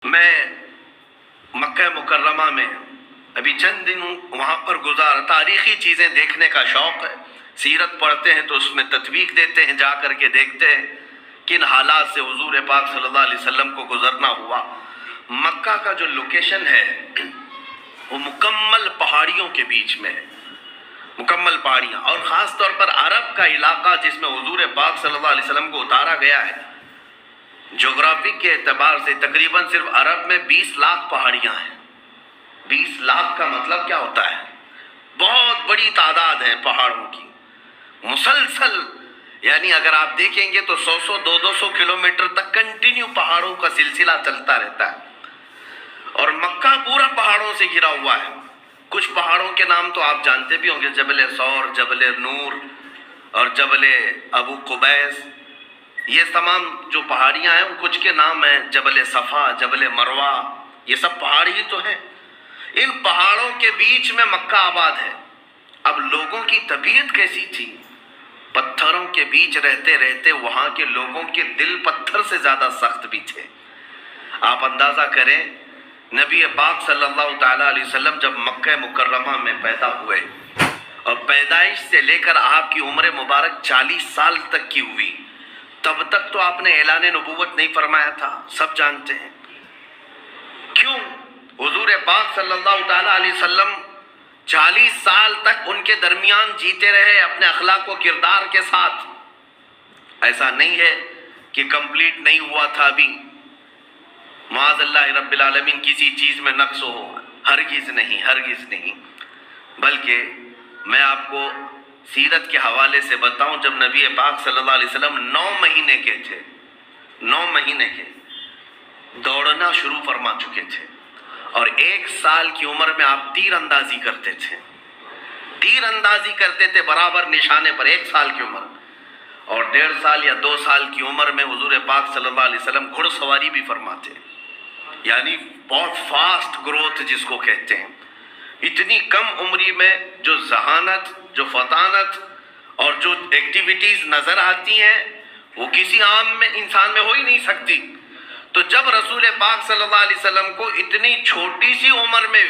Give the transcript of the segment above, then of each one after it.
میں مکہ مکرمہ میں ابھی چند دن وہاں پر گزارا. تاریخی چیزیں دیکھنے کا شوق ہے. سیرت پڑھتے ہیں تو اس میں تطبیق دیتے ہیں, جا کر کے دیکھتے ہیں کن حالات سے حضور پاک صلی اللہ علیہ وسلم کو گزرنا ہوا. مکہ کا جو لوکیشن ہے وہ مکمل پہاڑیوں کے بیچ میں ہے, مکمل پہاڑیاں, اور خاص طور پر عرب کا علاقہ جس میں حضور پاک صلی اللہ علیہ وسلم کو اتارا گیا ہے. جغرافی کے اعتبار سے تقریباً صرف عرب میں 20 لاکھ پہاڑیاں ہیں. 20 لاکھ کا مطلب کیا ہوتا ہے؟ بہت بڑی تعداد ہے پہاڑوں کی, مسلسل. یعنی اگر آپ دیکھیں گے تو 100 200 کلومیٹر تک کنٹینیو پہاڑوں کا سلسلہ چلتا رہتا ہے. اور مکہ پورا پہاڑوں سے گھرا ہوا ہے. کچھ پہاڑوں کے نام تو آپ جانتے بھی ہوں گے, جبل ثور, جبل نور اور جبل ابو قبیس. یہ تمام جو پہاڑیاں ہیں کچھ کے نام ہیں, جبل صفا, جبل مروہ, یہ سب پہاڑ ہی تو ہیں. ان پہاڑوں کے بیچ میں مکہ آباد ہے. اب لوگوں کی طبیعت کیسی تھی؟ پتھروں کے بیچ رہتے رہتے وہاں کے لوگوں کے دل پتھر سے زیادہ سخت بھی تھے. آپ اندازہ کریں, نبی پاک صلی اللہ تعالیٰ علیہ وسلم جب مکہ مکرمہ میں پیدا ہوئے اور پیدائش سے لے کر آپ کی عمر مبارک 40 سال تک کی ہوئی, تب تک تو آپ نے اعلان نبوت نہیں فرمایا تھا, سب جانتے ہیں. کیوں؟ حضور پاک صلی اللہ تعالیٰ علیہ وسلم 40 سال تک ان کے درمیان جیتے رہے اپنے اخلاق و کردار کے ساتھ. ایسا نہیں ہے کہ کمپلیٹ نہیں ہوا تھا ابھی, معاذ اللہ رب العالمین کسی چیز میں نقص ہو, ہرگز نہیں, ہرگز نہیں. بلکہ میں آپ کو سیرت کے حوالے سے بتاؤں, جب نبی پاک صلی اللہ علیہ وسلم 9 مہینے کے تھے, 9 مہینے کے, دوڑنا شروع فرما چکے تھے, اور 1 سال کی عمر میں آپ تیر اندازی کرتے تھے, تیر اندازی کرتے تھے برابر نشانے پر 1 سال کی عمر. اور 1.5 سال یا 2 سال کی عمر میں حضور پاک صلی اللہ علیہ وسلم گھڑ سواری بھی فرماتے, یعنی بہت فاسٹ گروتھ جس کو کہتے ہیں. اتنی کم عمری میں جو ذہانت, جو فطانت اور جو ایکٹیویٹیز نظر آتی ہیں وہ کسی عام میں انسان میں ہو ہی نہیں سکتی. تو جب رسول پاک صلی اللہ علیہ وسلم کو اتنی چھوٹی سی عمر میں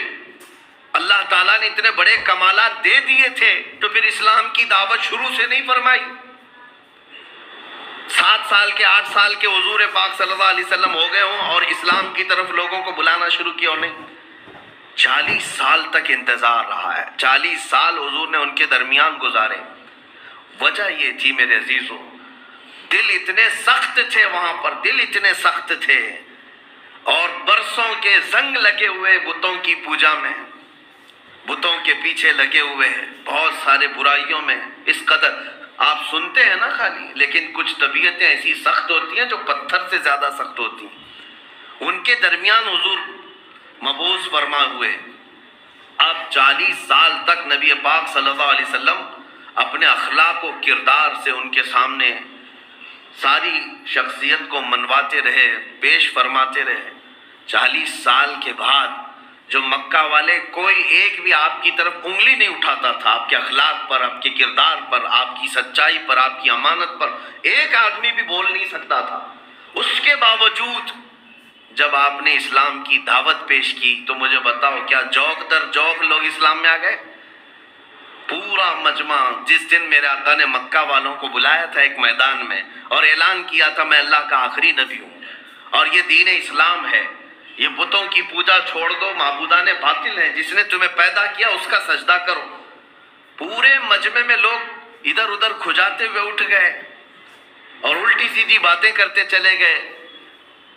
اللہ تعالیٰ نے اتنے بڑے کمالات دے دیے تھے, تو پھر اسلام کی دعوت شروع سے نہیں فرمائی؟ 7 سال کے 8 سال کے حضور پاک صلی اللہ علیہ وسلم ہو گئے ہوں اور اسلام کی طرف لوگوں کو بلانا شروع کیا انہیں. 40 سال تک انتظار رہا ہے, 40 سال حضور نے ان کے درمیان گزارے. وجہ یہ تھی میرے عزیزوں, دل اتنے سخت تھے وہاں پر, دل اتنے سخت تھے, اور برسوں کے زنگ لگے ہوئے بتوں کی پوجا میں, بتوں کے پیچھے لگے ہوئے بہت سارے برائیوں میں. اس قدر آپ سنتے ہیں نا خالی, لیکن کچھ طبیعتیں ایسی سخت ہوتی ہیں جو پتھر سے زیادہ سخت ہوتی ہیں. ان کے درمیان حضور مبعوث فرما ہوئے. اب 40 سال تک نبی پاک صلی اللہ علیہ وسلم اپنے اخلاق و کردار سے ان کے سامنے ساری شخصیت کو منواتے رہے, پیش فرماتے رہے. 40 سال کے بعد جو مکہ والے کوئی ایک بھی آپ کی طرف انگلی نہیں اٹھاتا تھا, آپ کے اخلاق پر, آپ کے کردار پر, آپ کی سچائی پر, آپ کی امانت پر ایک آدمی بھی بول نہیں سکتا تھا. اس کے باوجود جب آپ نے اسلام کی دعوت پیش کی تو مجھے بتاؤ کیا جوق در جوق لوگ اسلام میں آ گئے؟ پورا مجمع, جس دن میرے آقا نے مکہ والوں کو بلایا تھا ایک میدان میں اور اعلان کیا تھا میں اللہ کا آخری نبی ہوں اور یہ دین اسلام ہے, یہ بتوں کی پوجا چھوڑ دو, معبودان باطل ہیں, جس نے تمہیں پیدا کیا اس کا سجدہ کرو. پورے مجمع میں لوگ ادھر ادھر کھجاتے ہوئے اٹھ گئے اور الٹی سیدھی باتیں کرتے چلے گئے.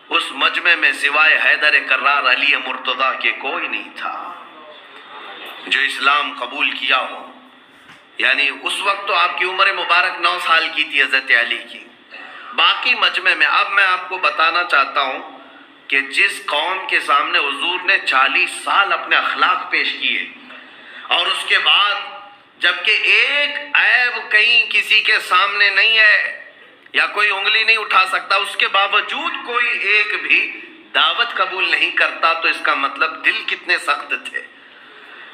اس مجمع میں سوائے حیدر کرار علی مرتضیٰ کے کوئی نہیں تھا جو اسلام قبول کیا ہو. یعنی اس وقت تو آپ کی عمر مبارک 9 سال کی تھی حضرت علی کی. باقی مجمع میں اب میں آپ کو بتانا چاہتا ہوں کہ جس قوم کے سامنے حضور نے 40 سال اپنے اخلاق پیش کیے اور اس کے بعد جبکہ ایک عیب کہیں کسی کے سامنے نہیں ہے یا کوئی انگلی نہیں اٹھا سکتا, اس کے باوجود کوئی ایک بھی دعوت قبول نہیں کرتا, تو اس کا مطلب دل کتنے سخت تھے,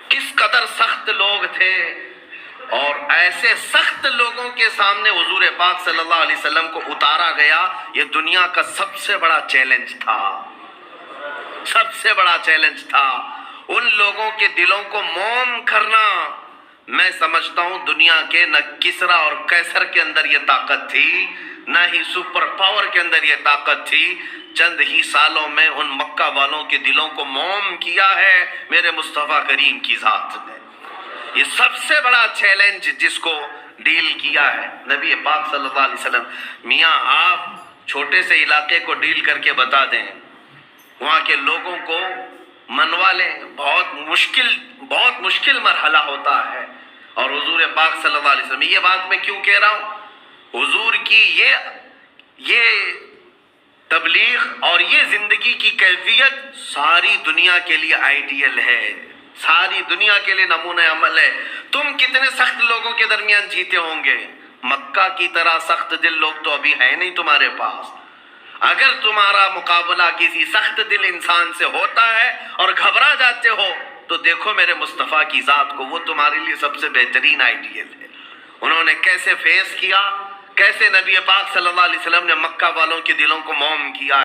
کس قدر سخت لوگ تھے. اور ایسے سخت لوگوں کے سامنے حضور پاک صلی اللہ علیہ وسلم کو اتارا گیا. یہ دنیا کا سب سے بڑا چیلنج تھا. سب سے بڑا چیلنج تھا ان لوگوں کے دلوں کو موم کرنا۔ میں سمجھتا ہوں دنیا کے نہ کسرا اور قیصر کے اندر یہ طاقت تھی، نہ ہی سپر پاور کے اندر یہ طاقت تھی۔ چند ہی سالوں میں ان مکہ والوں کے دلوں کو موم کیا ہے میرے مصطفیٰ کریم کی ذات نے۔ یہ سب سے بڑا چیلنج جس کو ڈیل کیا ہے نبی پاک صلی اللہ علیہ وسلم۔ میاں آپ چھوٹے سے علاقے کو ڈیل کر کے بتا دیں، وہاں کے لوگوں کو منوا لیں، بہت مشکل مرحلہ ہوتا ہے۔ اور حضور پاک صلی اللہ علیہ وسلم، یہ بات میں کیوں کہہ رہا ہوں، حضور کی یہ تبلیغ اور یہ زندگی کی کیفیت ساری دنیا کے لیے آئیڈیل ہے، ساری دنیا کے لیے نمونہ عمل ہے۔ تم کتنے سخت لوگوں کے درمیان جیتے ہوں گے، مکہ کی طرح سخت دل لوگ تو ابھی ہے نہیں تمہارے پاس۔ اگر تمہارا مقابلہ کسی سخت دل انسان سے ہوتا ہے اور گھبرا جاتے ہو تو دیکھو میرے مصطفیٰ کی ذات کو، وہ تمہارے لیے سب سے بہترین آئیڈیل ہے۔ انہوں نے کیسے فیس کیا، کیسے نبی پاک صلی اللہ علیہ وسلم نے مکہ والوں کے دلوں کو موم کیا۔